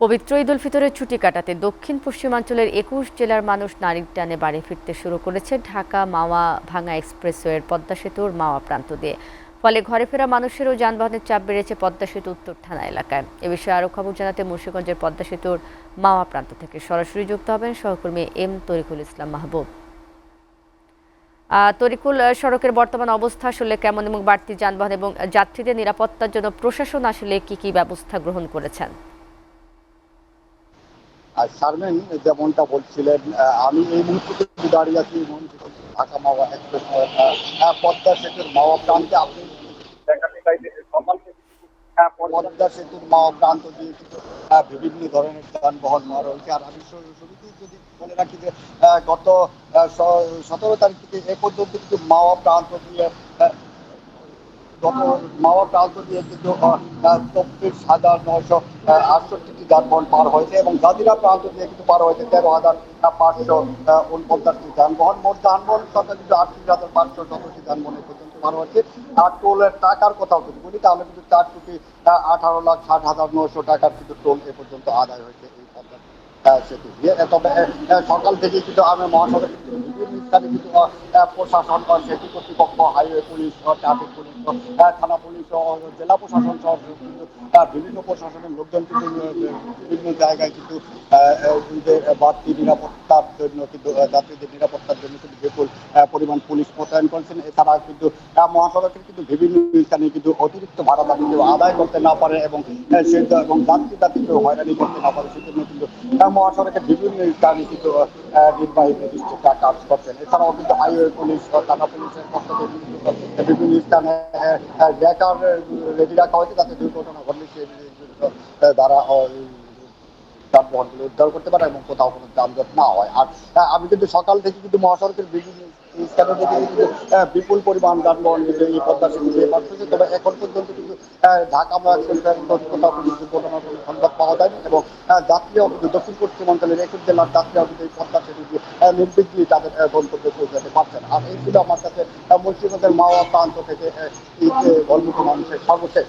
পবিত্র ঈদ উল ফিতরের ছুটি কাটাতে দক্ষিণ পশ্চিমাঞ্চলের ২১ জেলার মানুষ নারীর টানে বাড়ি ফিরতে শুরু করেছে ঢাকা মাওয়া ভাঙা এক্সপ্রেসওয়ের পদ্মা সেতুর মাওয়া প্রান্ত দিয়ে। ফলে ঘরে ফেরা মানুষেরও যানবাহনের চাপ বেড়েছে পদ্মা সেতু উত্তর থানা এলাকায়। এ বিষয়ে আরও খবর জানাতে মুন্সিগঞ্জের পদ্মা সেতুর মাওয়া প্রান্ত থেকে সরাসরি যুক্ত হবেন সহকর্মী এম তরিকুল ইসলাম মাহবুব। তরিকুল, সড়কের বর্তমান অবস্থা আসলে কেমন এবং বাড়তি যানবাহন এবং যাত্রীদের নিরাপত্তার জন্য প্রশাসন আসলে কি ব্যবস্থা গ্রহণ করেছেন? আর শারমিন যেমনটা বলছিলেন, আমি এই মুহূর্তে কিন্তু দাঁড়িয়ে আছি ঢাকা মাওয়া এক্সপ্রেস পদ্মা সেতুর মাওয়া প্রান্তে। আপনি দেখাতে চাইলে সকাল থেকে পদ্মা সেতুর মাওয়া প্রান্ত দিয়ে কিন্তু বিভিন্ন ধরনের যানবাহন রয়েছে। আর আমি শুরুতেই যদি বলে রাখি যে গত 17 তারিখ থেকে এ পর্যন্ত কিন্তু মাওয়া প্রান্ত দিয়ে কিন্তু ২৪,৯৬৮টি যানবাহন পার হয়েছে এবং গাজীরা প্রান্ত দিয়ে কিন্তু পার হয়েছে ১৩,৫৪৯টি যানবাহন। মোট যানবাহন সংখ্যা কিন্তু ৩৮,৫১৭টি যানবাহন পর্যন্ত পার হয়েছে। আর টোলের টাকার কথাও যদি বলি তাহলে কিন্তু ৪,১৮,৬০,৯০০ টাকার কিন্তু টোল এ পর্যন্ত আদায় হয়েছে এই পদ্মা সেতু দিয়ে। তবে সকাল থেকে কিন্তু আমি মহাসড়কে বিভিন্ন স্থানে কিন্তু প্রশাসন, সেতু কর্তৃপক্ষ, হাইওয়ে পুলিশ, ট্রাফিক পুলিশ, থানা পুলিশ ও জেলা প্রশাসন সহ কিন্তু বিভিন্ন প্রশাসনের লোকজন কিন্তু বিভিন্ন জায়গায় কিন্তু ঈদের বাড়তি নিরাপত্তার জন্য কিন্তু যাত্রীদের নিরাপত্তার জন্য কিন্তু বিপুল পরিমাণ পুলিশ মোতায়েন করেছেন। এছাড়া কিন্তু মহাসড়কের কিন্তু বিভিন্ন স্থানে কিন্তু অতিরিক্ত ভাড়া দাবি কেউ আদায় করতে না পারে এবং যাত্রীরা কিন্তু হয়রানি করতে না পারে সেজন্য কিন্তু মহাসড়কের বিভিন্ন স্থানে কিন্তু নির্বাহী ম্যাজিস্ট্রেটরা কাজ করছেন। এছাড়াও কিন্তু হাইওয়ে পুলিশ ও থানা পুলিশের পক্ষ থেকে কিন্তু বিভিন্ন স্থানে ডেকার রেডি রাখা হয়েছে যাতে দুর্ঘটনা ঘটলে সে দ্বারা যানবাহনগুলো উদ্ধার করতে পারে এবং কোথাও কোনো যানজট না হয়। আর আমি কিন্তু সকাল থেকে কিন্তু মহাসড়কের বিভিন্ন স্থানে থেকে কিন্তু বিপুল পরিমাণ যানবাহন কিন্তু এই পদ্মা সেতু দিয়ে পাঠাচ্ছে। তবে এখন পর্যন্ত কিন্তু ঢাকা কোথাও কোনো দুর্ঘটনার কোনো সংবাদ পাওয়া যায়নি এবং যাত্রীরাও কিন্তু দক্ষিণ পশ্চিমাঞ্চলের ২১ জেলার যাত্রীরাও কিন্তু এই পদ্মা সেতু দিয়ে নির্বিঘ্নেই তাদের গন্তব্যে পৌঁছাতে পারছেন। আর এই ছিল আমার কাছে মুন্সিগঞ্জের মাওয়া প্রান্ত থেকে এই গল্প মানুষের সর্বশেষ।